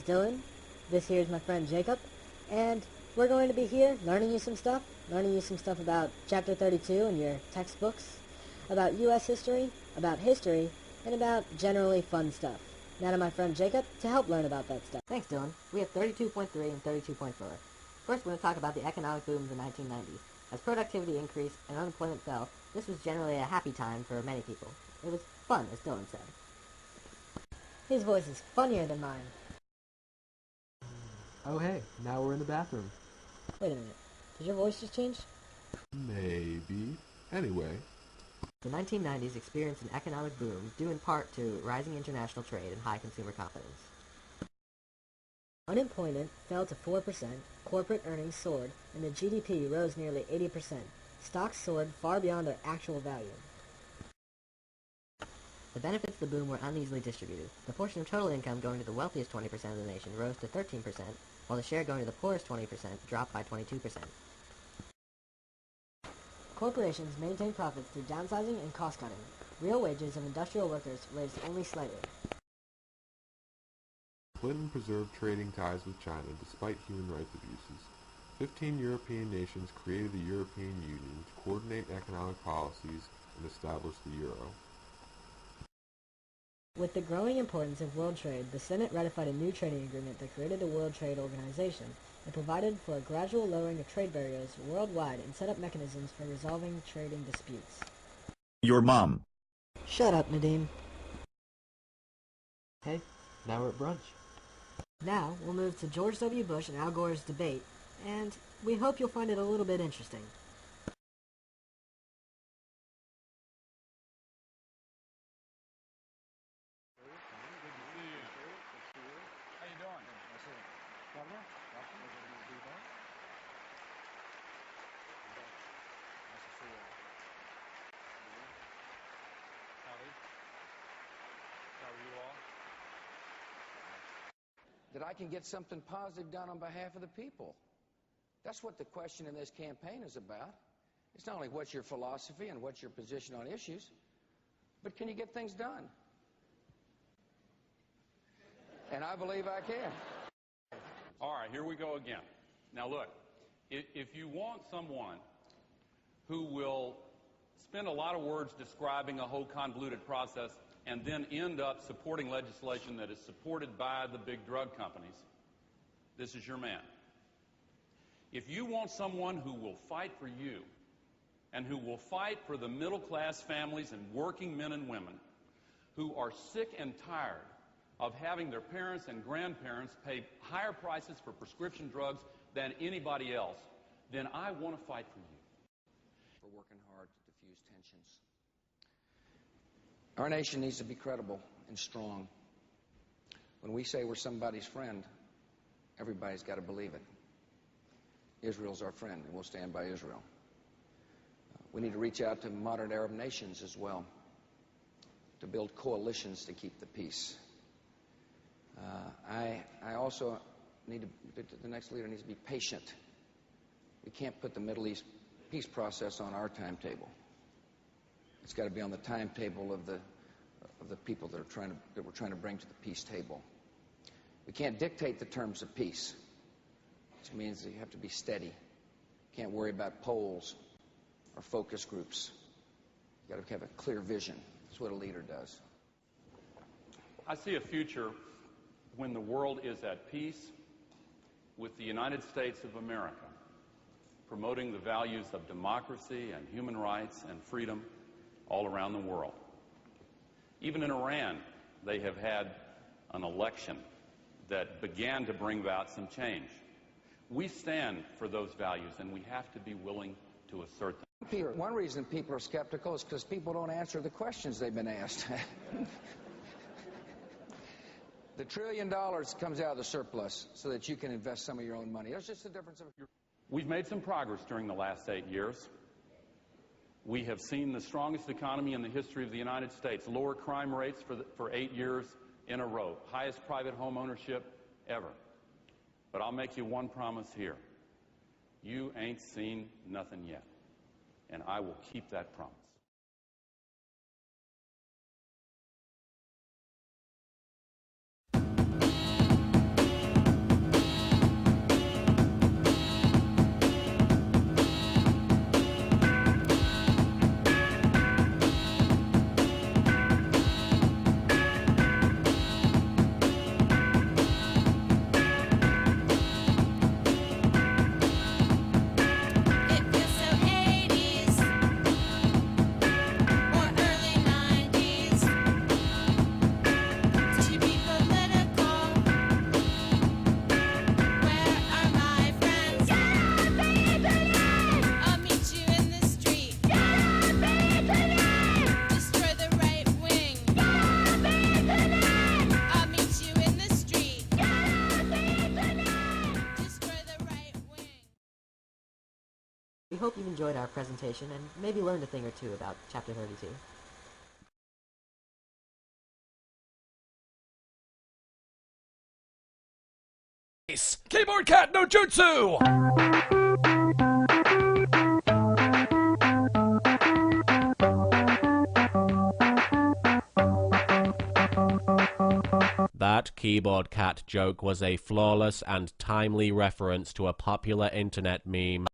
Dylan. This here is my friend Jacob. And we're going to be here learning you some stuff about Chapter 32 in your textbooks, about U.S. history, and about generally fun stuff. Now to my friend Jacob to help learn about that stuff. Thanks, Dylan. We have 32.3 and 32.4. First, we're going to talk about the economic boom of the 1990s. As productivity increased and unemployment fell, this was generally a happy time for many people. It was fun, as Dylan said. His voice is funnier than mine. Oh hey, now we're in the bathroom. Wait a minute. Did your voice just change? Maybe. Anyway. The 1990s experienced an economic boom due in part to rising international trade and high consumer confidence. Unemployment fell to 4%, corporate earnings soared, and the GDP rose nearly 80%. Stocks soared far beyond their actual value. The benefits of the boom were uneasily distributed. The portion of total income going to the wealthiest 20% of the nation rose to 13%, while the share going to the poorest 20% dropped by 22%. Corporations maintained profits through downsizing and cost-cutting. Real wages of industrial workers raised only slightly. Clinton preserved trading ties with China despite human rights abuses. 15 European nations created the European Union to coordinate economic policies and establish the euro. With the growing importance of world trade, the Senate ratified a new trading agreement that created the World Trade Organization and provided for a gradual lowering of trade barriers worldwide and set up mechanisms for resolving trading disputes. Your mom. Shut up, Nadim. Hey, now we're at brunch. Now, we'll move to George W. Bush and Al Gore's debate, and we hope you'll find it a little bit interesting. That I can get something positive done on behalf of the people. That's what the question in this campaign is about. It's not only what's your philosophy and what's your position on issues, but can you get things done? And I believe I can. All right, here we go again. Now look, if you want someone who will spend a lot of words describing a whole convoluted process and then end up supporting legislation that is supported by the big drug companies, this is your man. If you want someone who will fight for you and who will fight for the middle-class families and working men and women who are sick and tired of having their parents and grandparents pay higher prices for prescription drugs than anybody else, then I want to fight for you. We're working hard to diffuse tensions. Our nation needs to be credible and strong. When we say we're somebody's friend, everybody's got to believe it. Israel's our friend, and we'll stand by Israel. We need to reach out to modern Arab nations as well, to build coalitions to keep the peace. I also need the next leader needs to be patient. We can't put the Middle East peace process on our timetable. It's got to be on the timetable of the people that we're trying to bring to the peace table. We can't dictate the terms of peace, which means that you have to be steady. You can't worry about polls or focus groups. You got to have a clear vision. That's what a leader does. I see a future when the world is at peace with the United States of America, promoting the values of democracy and human rights and freedom all around the world. Even in Iran, they have had an election that began to bring about some change. We stand for those values, and we have to be willing to assert them. One reason people are skeptical is because people don't answer the questions they've been asked. The $1 trillion comes out of the surplus so that you can invest some of your own money. That's just the difference of... We've made some progress during the last 8 years. We have seen the strongest economy in the history of the United States, lower crime rates for 8 years in a row, highest private home ownership ever. But I'll make you one promise here. You ain't seen nothing yet, and I will keep that promise. We hope you've enjoyed our presentation and maybe learned a thing or two about Chapter 32. Keyboard Cat no Jutsu! That Keyboard Cat joke was a flawless and timely reference to a popular internet meme.